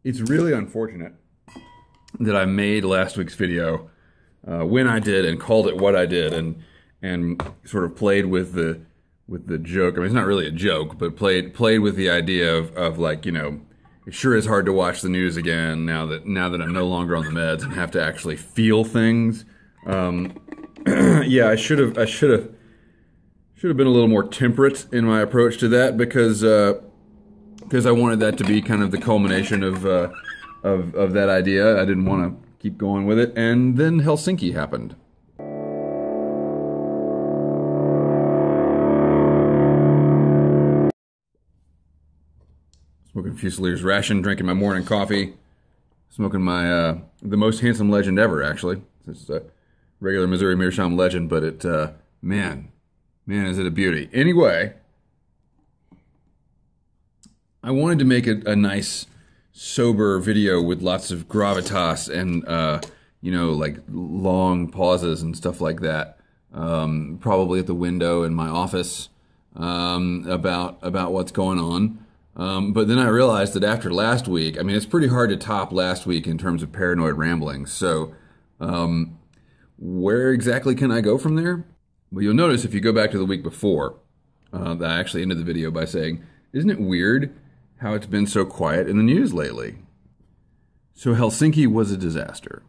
It's really unfortunate that I made last week's video when I did and called it what I did and sort of played with the joke. I mean, it's not really a joke, but played with the idea of like, you know, it sure is hard to watch the news again now that I'm no longer on the meds and have to actually feel things. Yeah, I should have been a little more temperate in my approach to that because I wanted that to be kind of the culmination of that idea. I didn't want to keep going with it, and then Helsinki happened. Smoking Fusilier's ration, drinking my morning coffee, smoking my the Most Handsome Legend ever. Actually, it's a regular Missouri Meerschaum Legend, but it man, is it a beauty. Anyway, I wanted to make a nice, sober video with lots of gravitas and, you know, like long pauses and stuff like that. Probably at the window in my office about what's going on. But then I realized that after last week, I mean, it's pretty hard to top last week in terms of paranoid ramblings. So where exactly can I go from there? Well, you'll notice if you go back to the week before, that I actually ended the video by saying, isn't it weird how it's been so quiet in the news lately? So Helsinki was a disaster.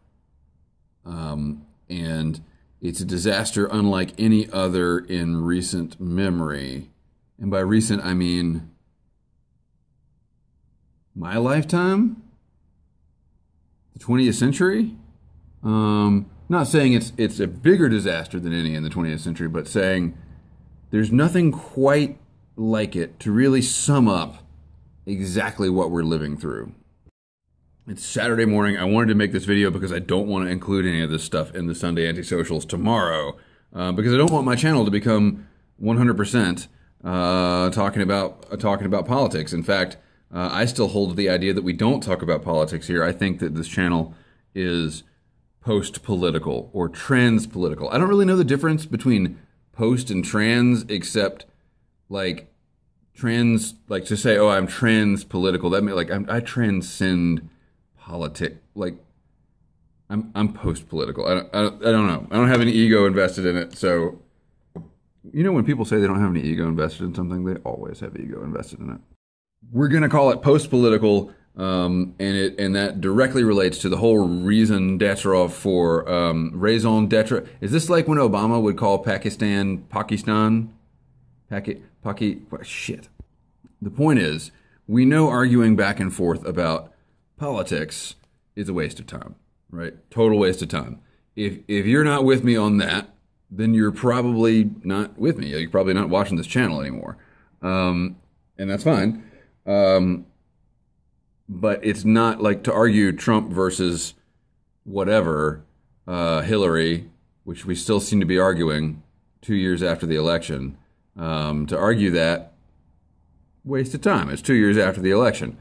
And it's a disaster unlike any other in recent memory. And by recent, I mean my lifetime? The 20th century? Not saying it's a bigger disaster than any in the 20th century, but saying there's nothing quite like it to really sum up exactly what we're living through. It's Saturday morning. I wanted to make this video because I don't want to include any of this stuff in the Sunday Anti-Socials tomorrow, because I don't want my channel to become 100% talking about politics. In fact, I still hold to the idea that we don't talk about politics here. I think that this channel is post-political or trans-political. I don't really know the difference between post and trans, except like trans, like to say, oh, I'm trans-political. That means like I transcend politics. Like I'm post-political. I don't know. I don't have any ego invested in it. So, you know, when people say they don't have any ego invested in something, they always have ego invested in it. We're gonna call it post-political. And that directly relates to the whole reason d'etre for raison d'etre. Is this like when Obama would call Pakistan? Shit. The point is, we know arguing back and forth about politics is a waste of time, right? Total waste of time. If you're not with me on that, then you're probably not with me. You're probably not watching this channel anymore, and that's fine. But it's not like to argue Trump versus whatever, Hillary, which we still seem to be arguing 2 years after the election. To argue that, waste of time. It's 2 years after the election.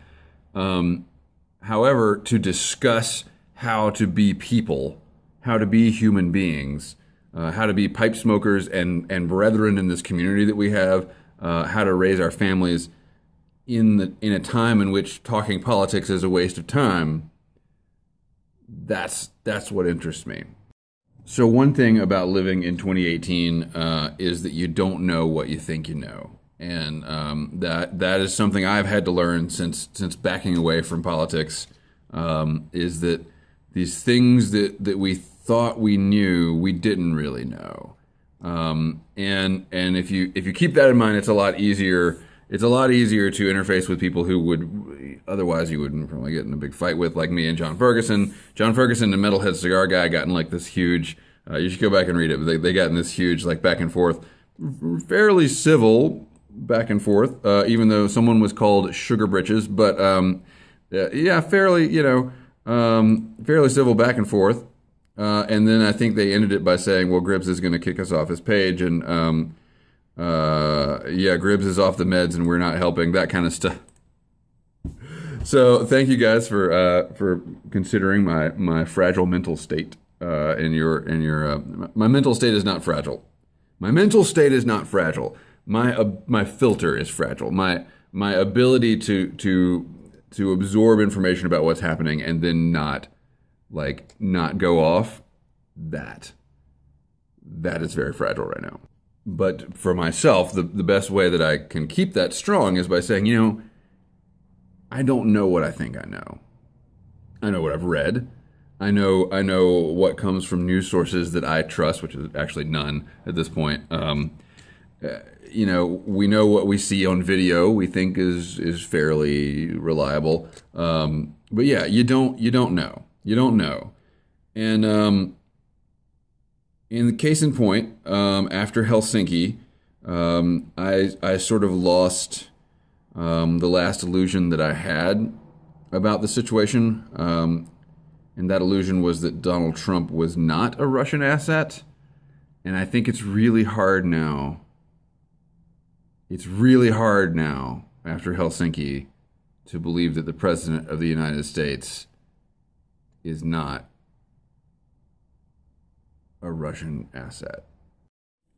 However, to discuss how to be people, how to be human beings, how to be pipe smokers and brethren in this community that we have, how to raise our families in a time in which talking politics is a waste of time, that's what interests me. So one thing about living in 2018 is that you don't know what you think you know. And that is something I've had to learn since backing away from politics, is that these things that we thought we knew, we didn't really know. And if you keep that in mind, it's a lot easier to interface with people who would otherwise you wouldn't probably get in a big fight with, like me and John Ferguson. John Ferguson, the Metalhead Cigar Guy, got in like this huge, you should go back and read it, but they got in this huge like back and forth, fairly civil back and forth, even though someone was called Sugar Britches, but yeah, fairly, you know, fairly civil back and forth. And then I think they ended it by saying, well, Gribbs is going to kick us off his page, and yeah, Gribbs is off the meds and we're not helping, that kind of stuff. So thank you guys for considering my fragile mental state. My mental state is not fragile. My mental state is not fragile. My filter is fragile. My ability to to absorb information about what's happening and then not go off, that is very fragile right now. But for myself, the best way that I can keep that strong is by saying, I don't know what I think I know. I know what I've read. I know what comes from news sources that I trust, which is actually none at this point. We know what we see on video. We think is fairly reliable. But yeah, you don't know. You don't know. And in the case in point, after Helsinki, I sort of lost the last illusion that I had about the situation. And that illusion was that Donald Trump was not a Russian asset. And I think it's really hard now. It's really hard now, after Helsinki, to believe that the President of the United States is not a Russian asset.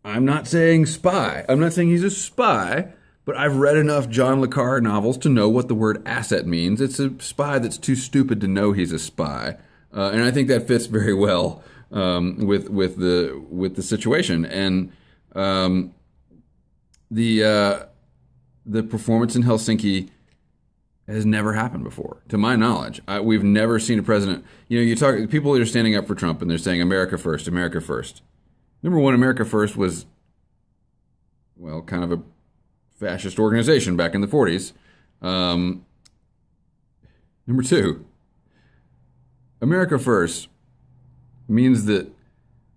I'm not saying spy. I'm not saying he's a spy, but I've read enough John le Carre novels to know what the word asset means. It's a spy that's too stupid to know he's a spy. And I think that fits very well with the situation. And the performance in Helsinki has never happened before, to my knowledge. We've never seen a president. You talk people that are standing up for Trump and they're saying America first, America first. Number one, America First was, well, kind of a fascist organization back in the 40s. Number two, America First means that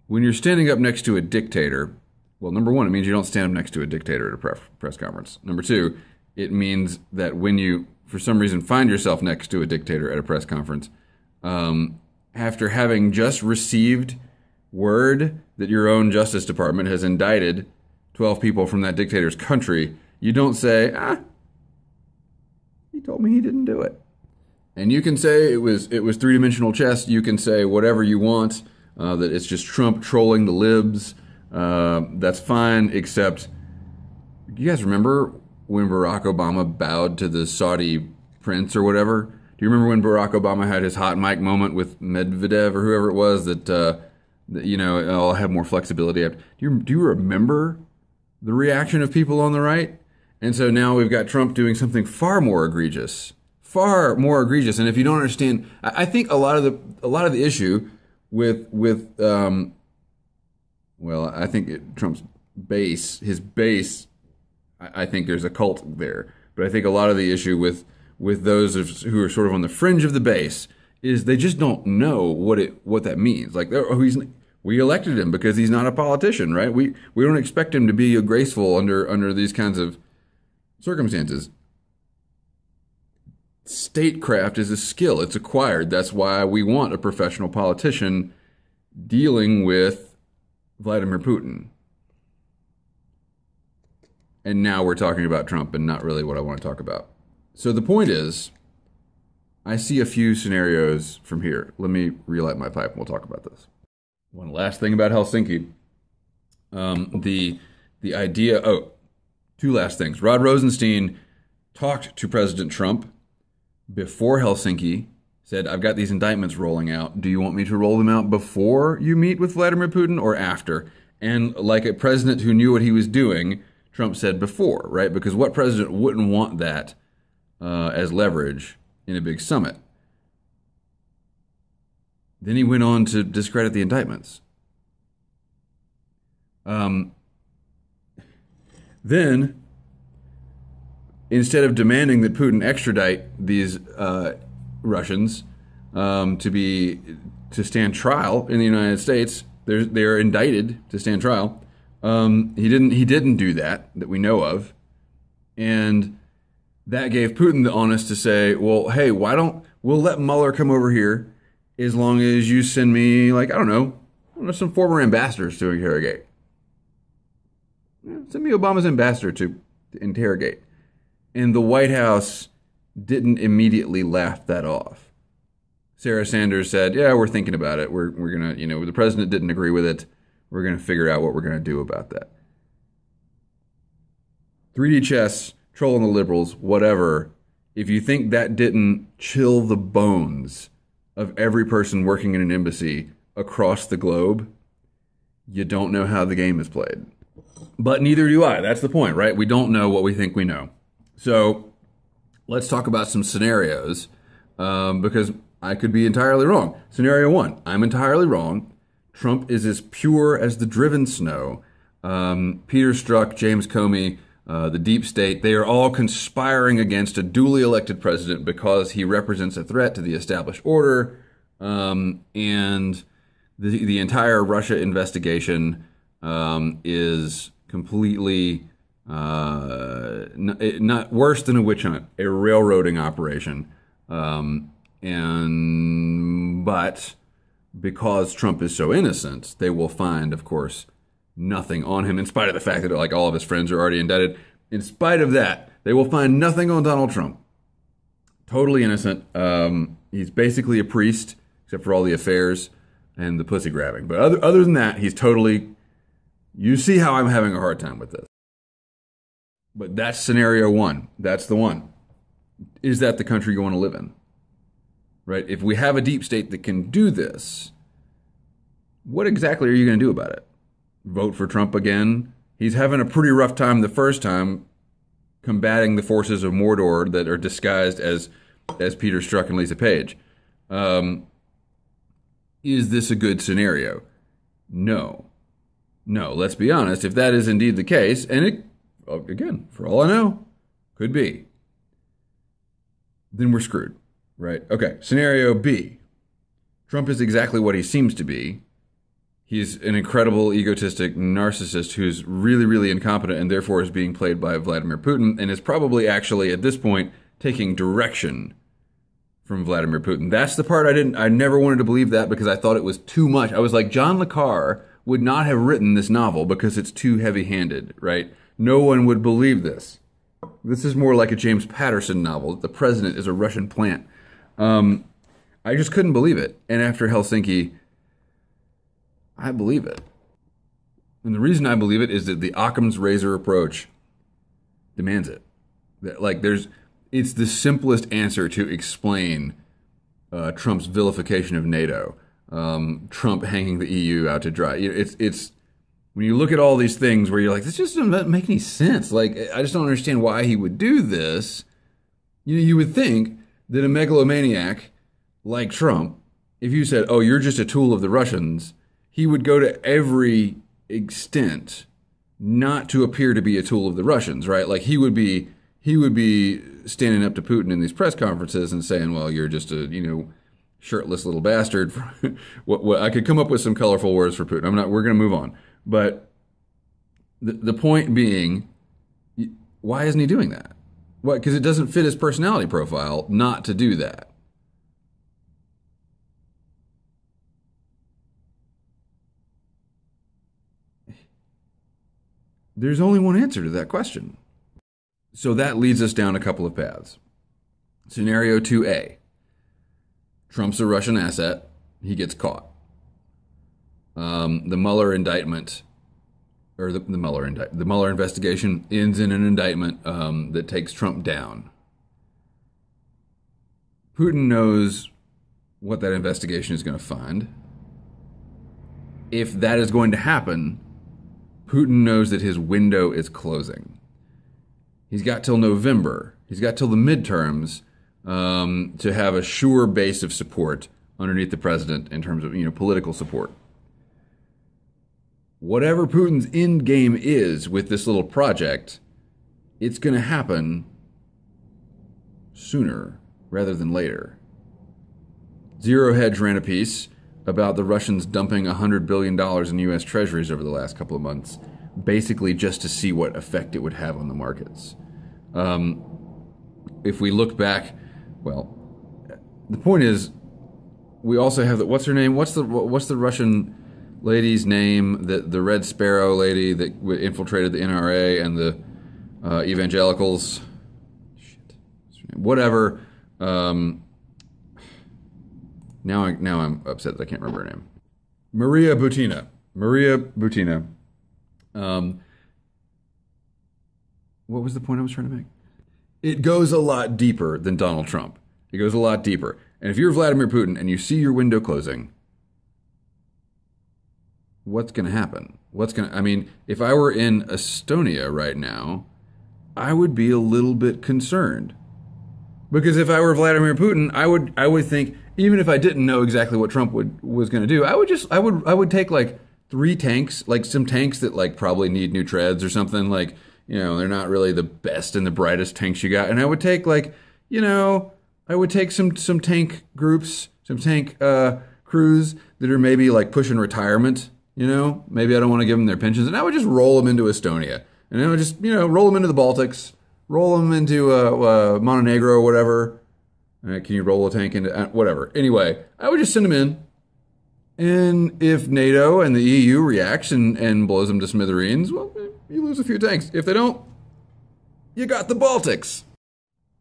when you're standing up next to a dictator, well, number one, it means you don't stand up next to a dictator at a press conference. Number two, it means that when you, for some reason, find yourself next to a dictator at a press conference, after having just received word that your own Justice Department has indicted 12 people from that dictator's country, you don't say, he told me he didn't do it. And you can say it was three-dimensional chess. You can say whatever you want, that it's just Trump trolling the libs. That's fine, except, you guys remember when Barack Obama bowed to the Saudi prince or whatever? Do you remember when Barack Obama had his hot mic moment with Medvedev or whoever it was that I'll have more flexibility? Do you remember the reaction of people on the right? And so now we've got Trump doing something far more egregious. And if you don't understand, I think a lot of the issue with I think Trump's base, his base, I think there's a cult there. But I think a lot of the issue with those who are sort of on the fringe of the base is they just don't know what that means. Like, we elected him because he's not a politician, right? We don't expect him to be graceful under these kinds of circumstances. Statecraft is a skill. It's acquired. That's why we want a professional politician dealing with Vladimir Putin. And now we're talking about Trump and not really what I want to talk about. So the point is, I see a few scenarios from here. Let me relight my pipe and we'll talk about this. One last thing about Helsinki. The idea, two last things. Rod Rosenstein talked to President Trump before Helsinki, said, I've got these indictments rolling out. Do you want me to roll them out before you meet with Vladimir Putin or after? And like a president who knew what he was doing, Trump said before, right? Because what president wouldn't want that as leverage in a big summit? Then he went on to discredit the indictments. Then, instead of demanding that Putin extradite these Russians to stand trial in the United States, they are indicted to stand trial. He didn't do that we know of, and that gave Putin the onus to say, well, hey, we'll let Mueller come over here as long as you send me, I don't know, some former ambassadors to interrogate. Send me Obama's ambassador to interrogate. And the White House didn't immediately laugh that off. Sarah Sanders said, yeah, we're thinking about it. We're going to, the president didn't agree with it. We're going to figure out what we're going to do about that. 3D chess, trolling the liberals, whatever, If you think that didn't chill the bones of every person working in an embassy across the globe, you don't know how the game is played. But neither do I. That's the point, right? We don't know what we think we know. So let's talk about some scenarios, because I could be entirely wrong. Scenario one, I'm entirely wrong. Trump is as pure as the driven snow. Peter Strzok, James Comey, the deep state, they are all conspiring against a duly elected president because he represents a threat to the established order. And the entire Russia investigation is completely not worse than a witch hunt, a railroading operation. But because Trump is so innocent, they will find, of course, nothing on him, in spite of the fact that like all of his friends are already indicted. In spite of that, they will find nothing on Donald Trump. Totally innocent. He's basically a priest, except for all the affairs and the pussy grabbing. But other than that, he's totally... You see how I'm having a hard time with this. But that's scenario one. That's the one. Is that the country you want to live in? Right? If we have a deep state that can do this, what exactly are you going to do about it? Vote for Trump again? He's having a pretty rough time the first time combating the forces of Mordor that are disguised as Peter Strzok and Lisa Page. Is this a good scenario? No. No, let's be honest. If that is indeed the case, and it, again, for all I know, could be, then we're screwed, right? Okay, scenario B. Trump is exactly what he seems to be. He's an incredible, egotistic narcissist who's really, really incompetent and therefore is being played by Vladimir Putin and is probably actually, at this point, taking direction from Vladimir Putin. That's the part I never wanted to believe that because I thought it was too much. I was like, John le Carre would not have written this novel because it's too heavy-handed, right? No one would believe this. This is more like a James Patterson novel. The president is a Russian plant. I just couldn't believe it. And after Helsinki, I believe it. And the reason I believe it is that the Occam's razor approach demands it. It's the simplest answer to explain Trump's vilification of NATO. Trump hanging the EU out to dry. It's when you look at all these things where you're like, this just doesn't make any sense. Like, I just don't understand why he would do this. You would think that a megalomaniac like Trump, if you said, oh, you're just a tool of the Russians, he would go to every extent not to appear to be a tool of the Russians, right? Like he would be standing up to Putin in these press conferences and saying, well, you're just a, shirtless little bastard. What I could come up with some colorful words for Putin. We're going to move on. But the point being, why isn't he doing that? What? Because it doesn't fit his personality profile not to do that. There's only one answer to that question. So that leads us down a couple of paths. Scenario 2A. Trump's a Russian asset. He gets caught. The Mueller indictment, or the Mueller investigation ends in an indictment that takes Trump down. Putin knows what that investigation is going to find. If that is going to happen, Putin knows that his window is closing. He's got till November. He's got till the midterms to have a sure base of support underneath the president in terms of political support. Whatever Putin's end game is with this little project, it's going to happen sooner rather than later. Zero Hedge ran a piece about the Russians dumping $100 billion in U.S. treasuries over the last couple of months, basically just to see what effect it would have on the markets. If we look back, well, the point is, we also have what's her name? What's the Russian lady's name? The Red Sparrow lady that infiltrated the NRA and the evangelicals. Shit, whatever. Now I'm upset that I can't remember her name. Maria Butina. What was the point I was trying to make? it goes a lot deeper than Donald Trump. It goes a lot deeper. And if you're Vladimir Putin and you see your window closing, what's going to happen? I mean, if I were in Estonia right now, I would be a little bit concerned. Because if I were Vladimir Putin, I would think, even if I didn't know exactly what Trump was going to do, I would take like 3 tanks, like some tanks that like probably need new treads or something, like, you know, they're not really the best and the brightest tanks you got. And I would take like, you know, I would take some tank groups, some tank crews that are maybe like pushing retirement, you know, maybe I don't want to give them their pensions, and I would just roll them into Estonia. And I would just, you know, roll them into the Baltics, roll them into Montenegro or whatever. Can you roll a tank into whatever? Anyway, I would just send them in. And if NATO and the EU reacts and blows them to smithereens, well, you lose a few tanks. If they don't, you got the Baltics.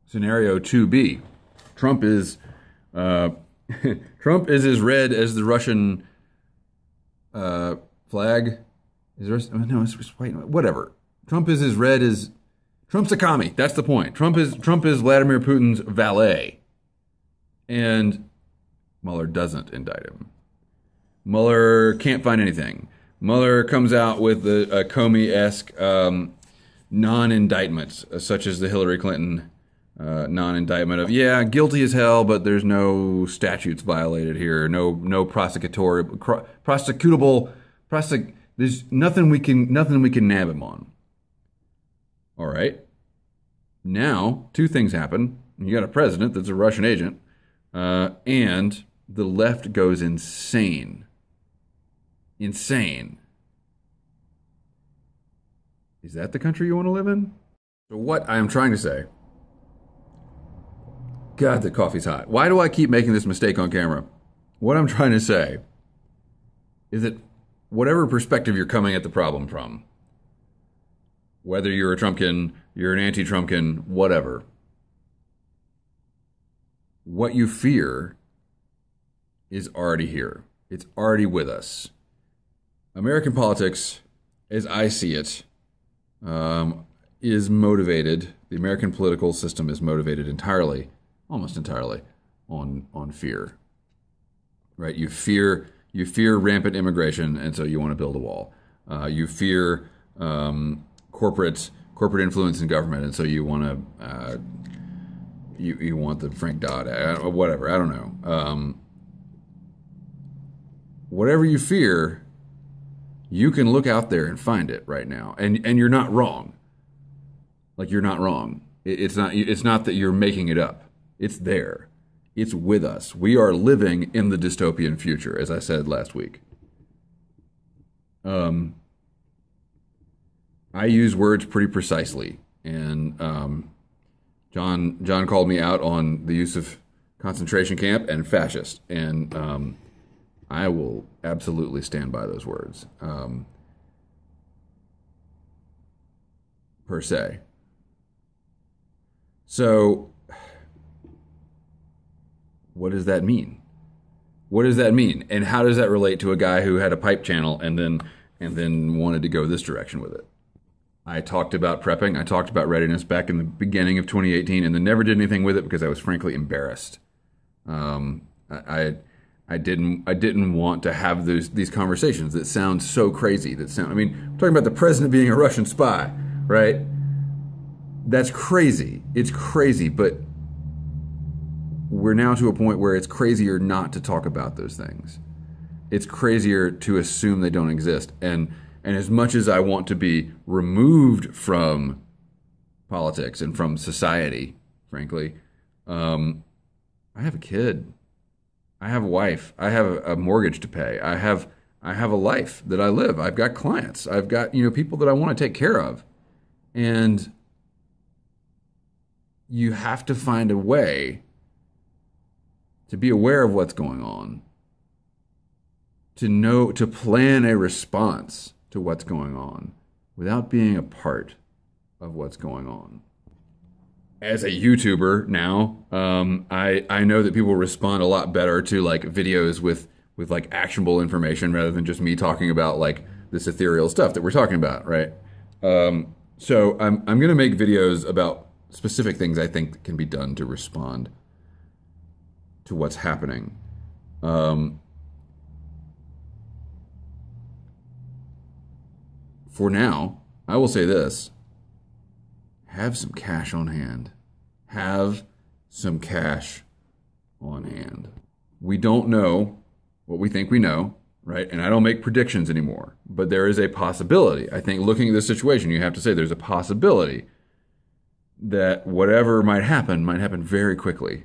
Scenario 2B. Trump is Trump is as red as the Russian flag. No, it's white. Whatever. Trump is as red as Trump's a commie. That's the point. Trump is Vladimir Putin's valet, and Mueller doesn't indict him. Mueller can't find anything. Mueller comes out with a Comey-esque non-indictment, such as the Hillary Clinton non-indictment of, yeah, guilty as hell, but there's no statutes violated here, no prosecutable, there's nothing we can nab him on. All right. Now, 2 things happen. You got a president that's a Russian agent, and the left goes insane. Insane. Is that the country you want to live in? So what I am trying to say, God, the coffee's hot. Why do I keep making this mistake on camera? What I'm trying to say is that whatever perspective you're coming at the problem from, whether you're a Trumpkin, you're an anti-Trumpkin, whatever, what you fear is already here. It's already with us. American politics, as I see it, is motivated. The American political system is motivated entirely, almost entirely, on fear. Right? You fear rampant immigration, and so you want to build a wall. You fear corporate influence in government, and so you want to you want the Frank Dodd, whatever. I don't know. Whatever you fear, you can look out there and find it right now, and you're not wrong. Like, you're not wrong. It's not that you're making it up. It's there. It's with us. We are living in the dystopian future, as I said last week. I use words pretty precisely, and John called me out on the use of concentration camp and fascist, and I will absolutely stand by those words, per se. So, what does that mean? What does that mean? And how does that relate to a guy who had a pipe channel and then wanted to go this direction with it? I talked about prepping. I talked about readiness back in the beginning of 2018, and then never did anything with it because I was frankly embarrassed. I didn't want to have these conversations that sound so crazy. I'm talking about the president being a Russian spy, right? That's crazy. It's crazy, but we're now to a point where it's crazier not to talk about those things. It's crazier to assume they don't exist. And as much as I want to be removed from politics and from society, frankly, I have a kid. I have a wife. I have a mortgage to pay. I have a life that I live. I've got clients. I've got, people that I want to take care of. And you have to find a way to be aware of what's going on, to plan a response to what's going on without being a part of what's going on. As a YouTuber now, I know that people respond a lot better to like videos with like actionable information rather than just me talking about like this ethereal stuff that we're talking about, right? So I'm going to make videos about specific things I think that can be done to respond to what's happening. For now, I will say this. Have some cash on hand. Have some cash on hand. We don't know what we think we know, right? And I don't make predictions anymore, but there is a possibility. I think looking at this situation, you have to say there's a possibility that whatever might happen very quickly.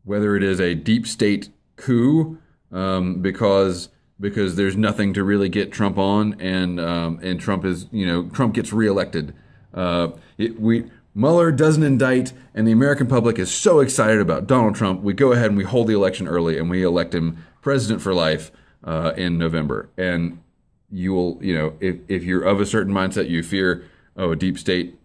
Whether it is a deep state coup, because there's nothing to really get Trump on, and Trump is, Trump gets reelected. Mueller doesn't indict, and the American public is so excited about Donald Trump. We go ahead and we hold the election early, and we elect him president for life in November. And you will, if you're of a certain mindset, you fear, a deep state,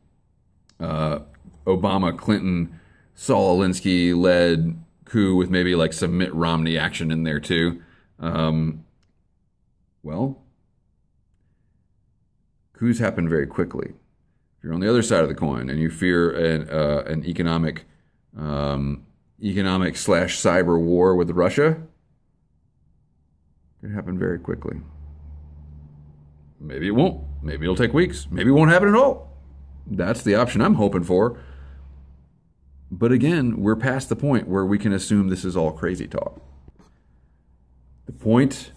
Obama, Clinton, Saul Alinsky led coup with maybe like some Mitt Romney action in there too. Well, coups happen very quickly. If you're on the other side of the coin and you fear an economic /cyber war with Russia, it can happen very quickly. Maybe it won't. Maybe it'll take weeks. Maybe it won't happen at all. That's the option I'm hoping for. But again, we're past the point where we can assume this is all crazy talk. The point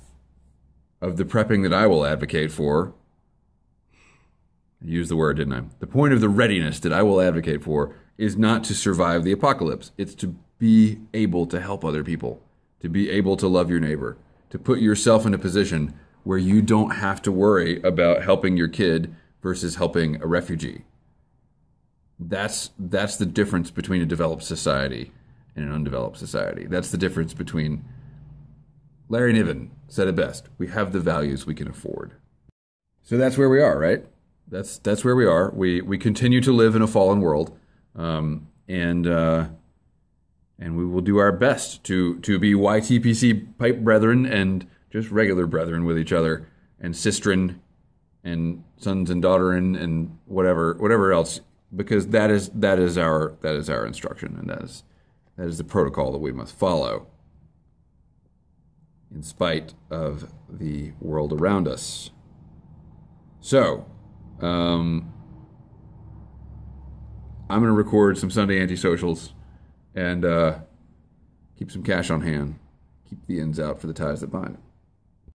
of the prepping that I will advocate for, I used the word, didn't I? The point of the readiness that I will advocate for is not to survive the apocalypse. It's to be able to help other people, to be able to love your neighbor, to put yourself in a position where you don't have to worry about helping your kid versus helping a refugee. That's the difference between a developed society and an undeveloped society. That's the difference between, Larry Niven said it best, we have the values we can afford. So that's where we are, right? That's where we are. We continue to live in a fallen world, and we will do our best to be YTPC pipe brethren and just regular brethren with each other, and sistren and sons and daughterin and whatever else, because that is our instruction, and that is the protocol that we must follow in spite of the world around us. So, I'm going to record some Sunday anti-socials and keep some cash on hand. Keep the ends out for the ties that bind.